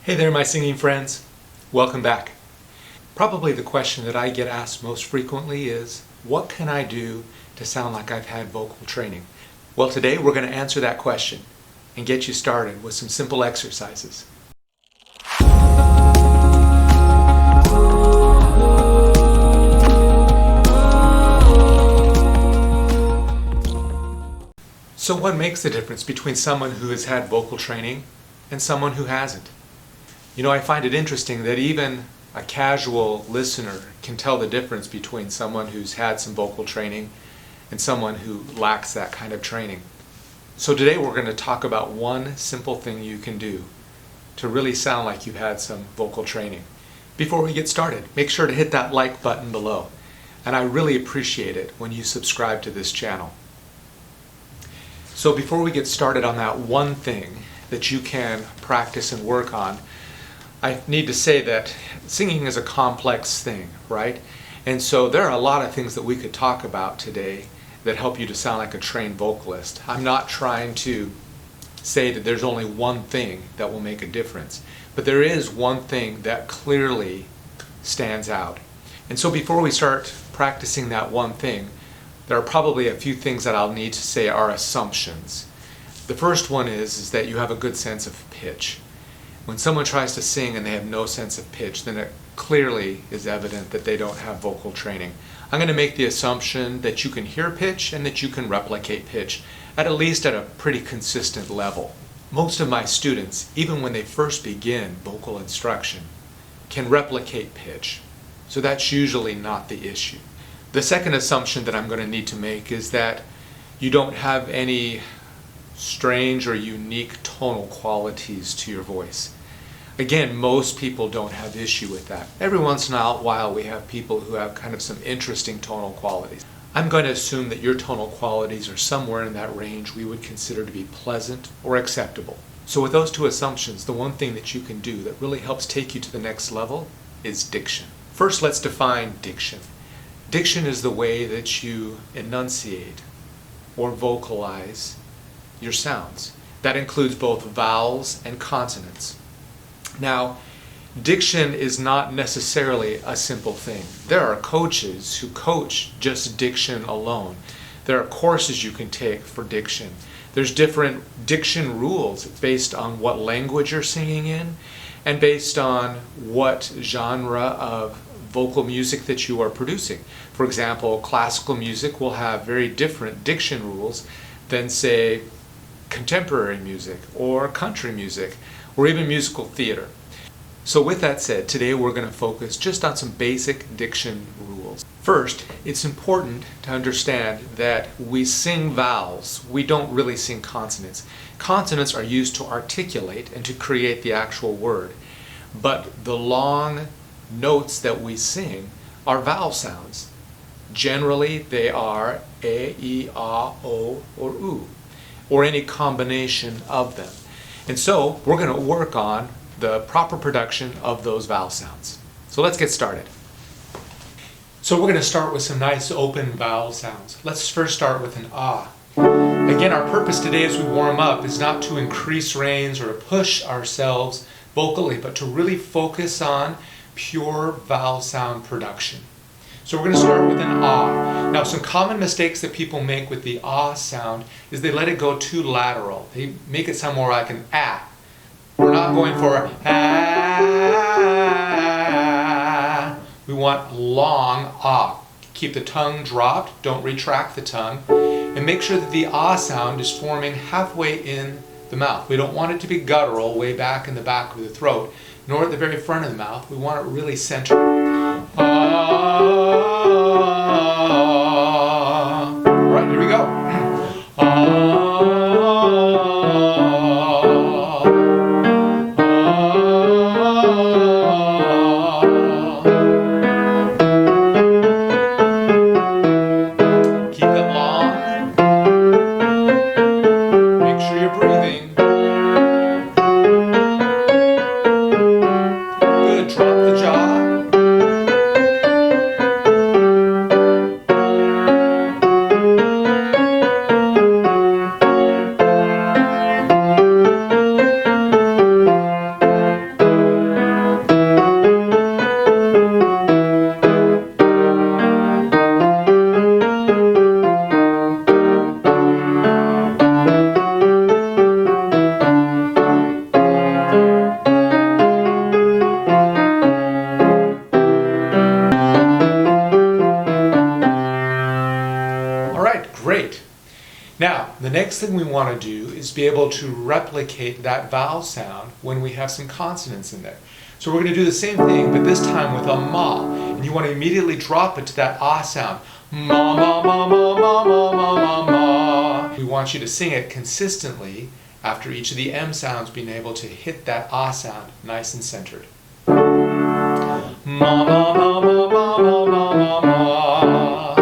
Hey there, my singing friends. Welcome back. Probably the question that I get asked most frequently is, what can I do to sound like I've had vocal training? Well, today we're going to answer that question and get you started with some simple exercises. So what makes the difference between someone who has had vocal training and someone who hasn't? You know, I find it interesting that even a casual listener can tell the difference between someone who's had some vocal training and someone who lacks that kind of training. So today we're going to talk about one simple thing you can do to really sound like you've had some vocal training. Before we get started, make sure to hit that like button below. And I really appreciate it when you subscribe to this channel. So before we get started on that one thing that you can practice and work on, I need to say that singing is a complex thing, right? And so there are a lot of things that we could talk about today that help you to sound like a trained vocalist. I'm not trying to say that there's only one thing that will make a difference, but there is one thing that clearly stands out. And so before we start practicing that one thing, there are probably a few things that I'll need to say are assumptions. The first one is that you have a good sense of pitch. When someone tries to sing and they have no sense of pitch, then it clearly is evident that they don't have vocal training. I'm going to make the assumption that you can hear pitch and that you can replicate pitch, at least at a pretty consistent level. Most of my students, even when they first begin vocal instruction, can replicate pitch. So that's usually not the issue. The second assumption that I'm going to need to make is that you don't have any strange or unique tonal qualities to your voice. Again, most people don't have issue with that. Every once in a while we have people who have kind of some interesting tonal qualities. I'm going to assume that your tonal qualities are somewhere in that range we would consider to be pleasant or acceptable. So with those two assumptions, the one thing that you can do that really helps take you to the next level is diction. First, let's define diction. Diction is the way that you enunciate or vocalize your sounds. That includes both vowels and consonants. Now, diction is not necessarily a simple thing. There are coaches who coach just diction alone. There are courses you can take for diction. There's different diction rules based on what language you're singing in and based on what genre of vocal music that you are producing. For example, classical music will have very different diction rules than, say, contemporary music or country music or even musical theater. So with that said, today we're going to focus just on some basic diction rules. First, it's important to understand that we sing vowels. We don't really sing consonants. Consonants are used to articulate and to create the actual word. But the long notes that we sing are vowel sounds. Generally, they are A, E, A, O, or U, or any combination of them. And so we're going to work on the proper production of those vowel sounds. So let's get started. So we're going to start with some nice open vowel sounds. Let's first start with an ah. Again, our purpose today as we warm up is not to increase range or to push ourselves vocally, but to really focus on pure vowel sound production. So we're going to start with an ah. Now, some common mistakes that people make with the ah sound is they let it go too lateral. They make it sound more like an ah. We're not going for ah. We want long ah. Keep the tongue dropped, don't retract the tongue, and make sure that the ah sound is forming halfway in the mouth. We don't want it to be guttural way back in the back of the throat, nor at the very front of the mouth. We want it really centered. All right, here we go. Keep it long. Make sure you're breathing. Good, drop the jaw. next thing we want to do is be able to replicate that vowel sound when we have some consonants in there. So we're going to do the same thing, but this time with a ma. And you want to immediately drop it to that ah sound. Ma, ma, ma, ma, ma, ma, ma, ma, ma. We want you to sing it consistently after each of the M sounds, being able to hit that ah sound nice and centered. Ma, ma, ma, ma, ma, ma, ma, ma, ma.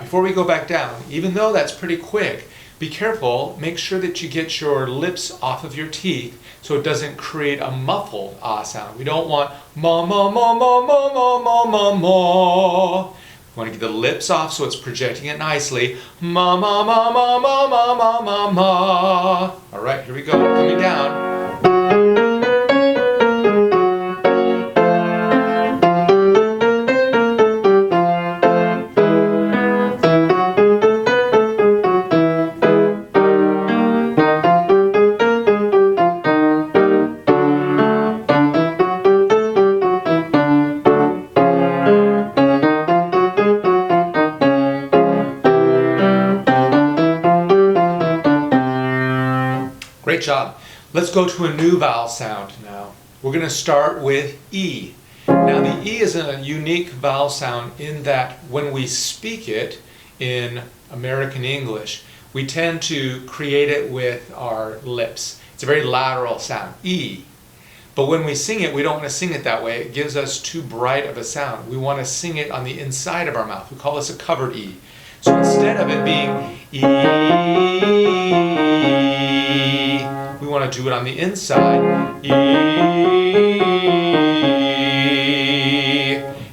Before we go back down, even though that's pretty quick, be careful, make sure that you get your lips off of your teeth so it doesn't create a muffled ah sound. We don't want ma ma ma ma ma ma ma ma ma. We want to get the lips off so it's projecting it nicely. Ma ma ma ma ma ma ma ma ma. All right, here we go, coming down. Great job. Let's go to a new vowel sound now. We're going to start with E. Now the E is a unique vowel sound in that when we speak it in American English, we tend to create it with our lips. It's a very lateral sound, E. But when we sing it, we don't want to sing it that way. It gives us too bright of a sound. We want to sing it on the inside of our mouth. We call this a covered E. So instead of it being E, we want to do it on the inside. E.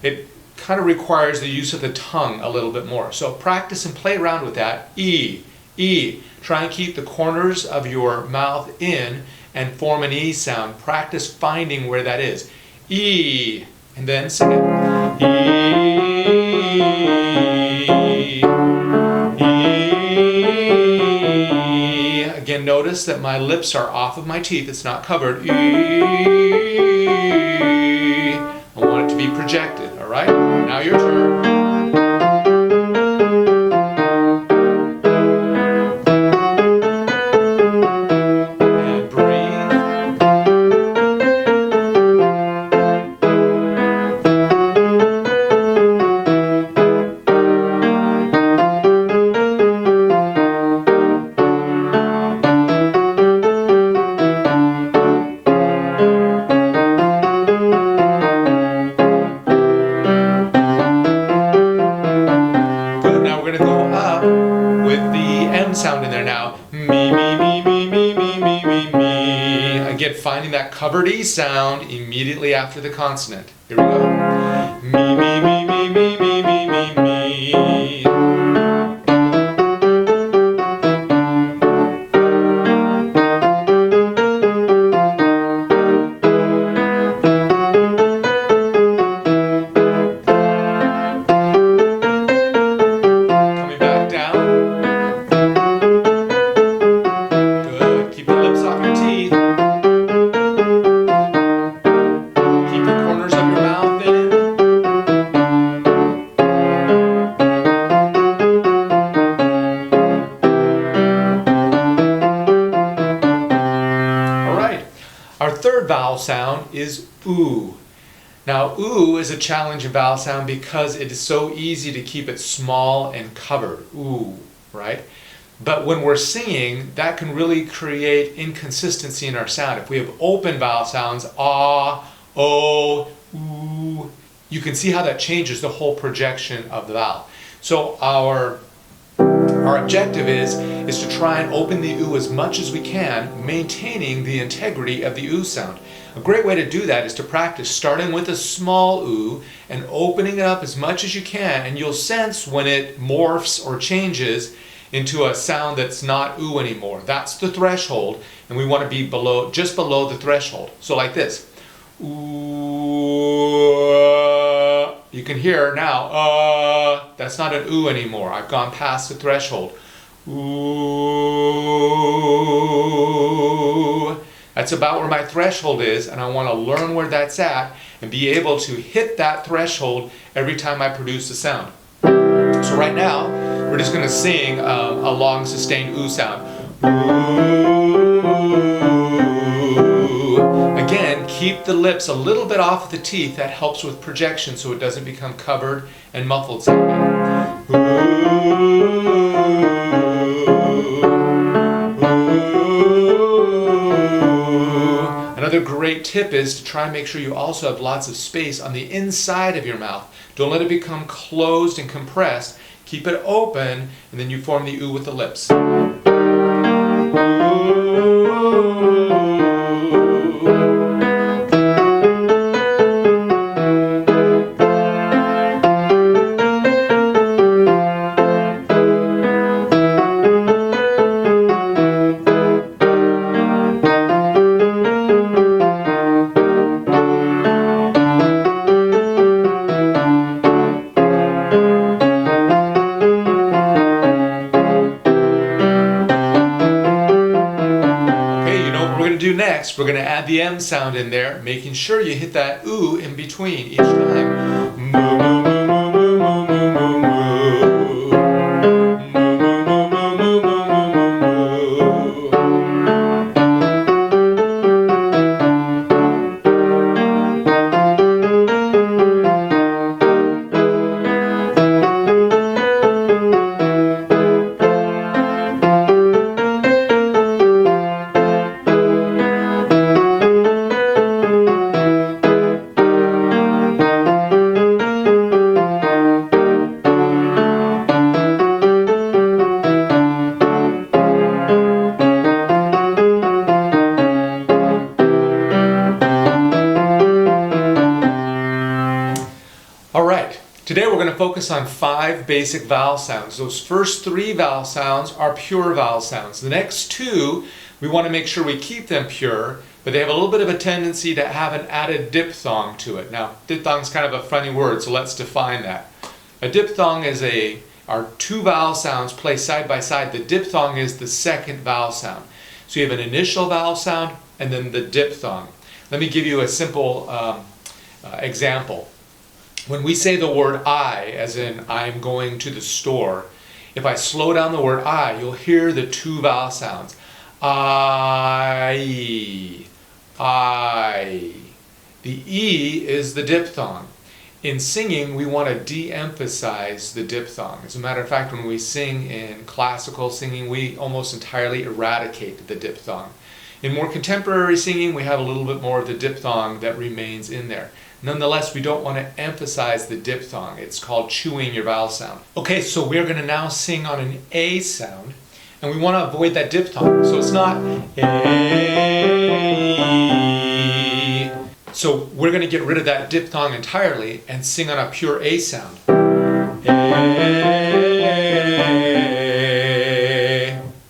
It kind of requires the use of the tongue a little bit more. So practice and play around with that. E, E. Try and keep the corners of your mouth in and form an E sound. Practice finding where that is. E. And then sing it. E. Again, notice that my lips are off of my teeth. It's not covered. E. I want it to be projected, all right? Now your turn. And breathe. Sound in there now. Me, me, me, me, me, me, me, me, me. Again, finding that covered E sound immediately after the consonant. Here we go. Me, me, me, me, me, me, me, me, me. Our third vowel sound is oo. Now oo is a challenging vowel sound because it is so easy to keep it small and covered. Oo, right? But when we're singing, that can really create inconsistency in our sound. If we have open vowel sounds, ah, o, oo, you can see how that changes the whole projection of the vowel. So our objective is to try and open the oo as much as we can, maintaining the integrity of the oo sound. A great way to do that is to practice starting with a small oo and opening it up as much as you can, and you'll sense when it morphs or changes into a sound that's not oo anymore. That's the threshold, and we want to be below, just below the threshold. So like this. Ooh. You can hear now, that's not an ooh anymore. I've gone past the threshold. Ooh. That's about where my threshold is, and I want to learn where that's at and be able to hit that threshold every time I produce a sound. So right now, we're just going to sing a long sustained ooh sound. Ooh. Again, keep the lips a little bit off of the teeth. That helps with projection so it doesn't become covered and muffled sounding. Another great tip is to try and make sure you also have lots of space on the inside of your mouth. Don't let it become closed and compressed. Keep it open, and then you form the ooh with the lips. Next, we're going to add the M sound in there, making sure you hit that ooh in between each time. Today we're going to focus on 5 basic vowel sounds. Those first 3 vowel sounds are pure vowel sounds. The next 2, we want to make sure we keep them pure, but they have a little bit of a tendency to have an added diphthong to it. Now, diphthong is kind of a funny word, so let's define that. A diphthong is our 2 vowel sounds placed side by side. The diphthong is the second vowel sound. So you have an initial vowel sound and then the diphthong. Let me give you a simple example. When we say the word I, as in I'm going to the store, if I slow down the word I, you'll hear the 2 vowel sounds. I. The E is the diphthong. In singing, we want to de-emphasize the diphthong. As a matter of fact, when we sing in classical singing, we almost entirely eradicate the diphthong. In more contemporary singing, we have a little bit more of the diphthong that remains in there. Nonetheless, we don't want to emphasize the diphthong. It's called chewing your vowel sound. Okay, so we're going to now sing on an A sound, and we want to avoid that diphthong. So it's not A. So we're going to get rid of that diphthong entirely and sing on a pure A sound. A.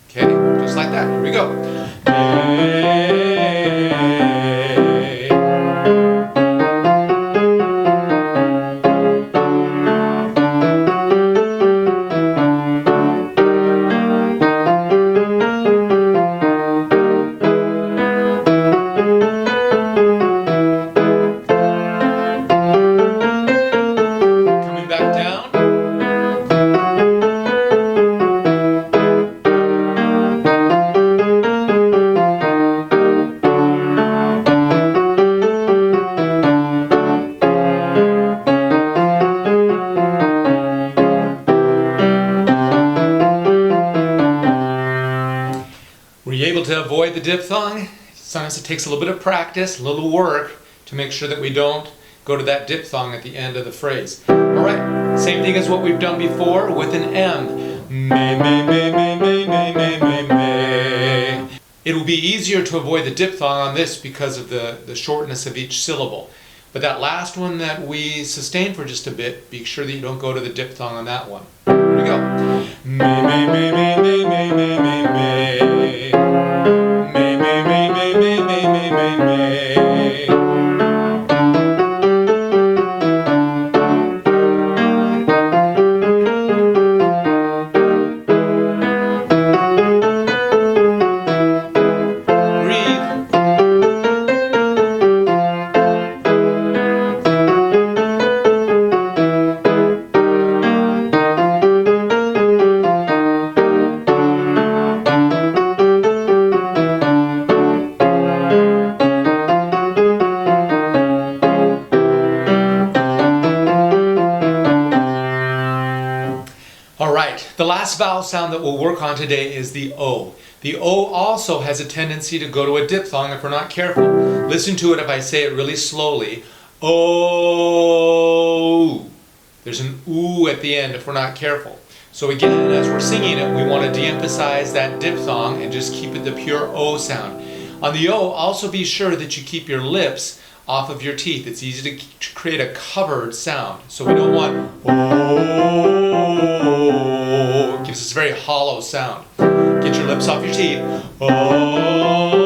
Okay, just like that. Here we go. Were you able to avoid the diphthong? Sometimes it takes a little bit of practice, a little work to make sure that we don't go to that diphthong at the end of the phrase. Alright, same thing as what we've done before with an M. Me, me, me, me, me, me, me, me, me. It will be easier to avoid the diphthong on this because of the shortness of each syllable. But that last one that we sustain for just a bit, be sure that you don't go to the diphthong on that one. Here we go. Me, me, me, me, me, me, me, me, me. Me, me, me, me, me, me, me, me, me. last vowel sound that we'll work on today is the O. The O also has a tendency to go to a diphthong if we're not careful. Listen to it if I say it really slowly. O. There's an oo at the end if we're not careful. So again, as we're singing it, we want to de-emphasize that diphthong and just keep it the pure O sound. On the O, also be sure that you keep your lips off of your teeth. It's easy to create a covered sound. So we don't want O. It gives us a very hollow sound. Get your lips off your teeth. O.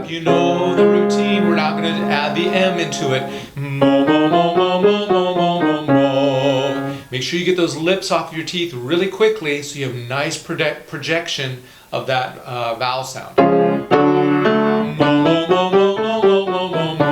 You know the routine. We're now going to add the M into it. Mo, mo, mo, mo, mo, mo, mo, mo, mo. Make sure you get those lips off your teeth really quickly so you have nice projection of that vowel sound. Mo, mo, mo, mo, mo, mo, mo, mo, mo.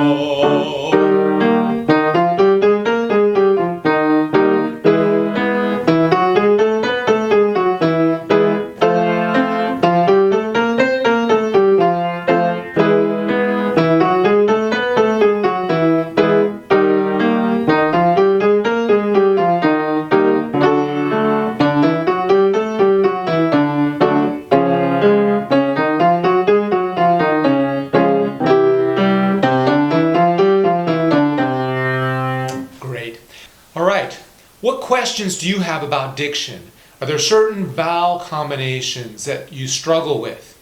Alright, what questions do you have about diction? Are there certain vowel combinations that you struggle with?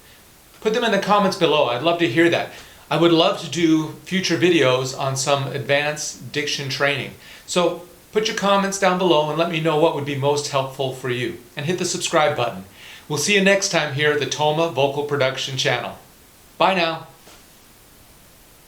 Put them in the comments below. I'd love to hear that. I would love to do future videos on some advanced diction training. So put your comments down below and let me know what would be most helpful for you. And hit the subscribe button. We'll see you next time here at the Toma Vocal Production channel. Bye now.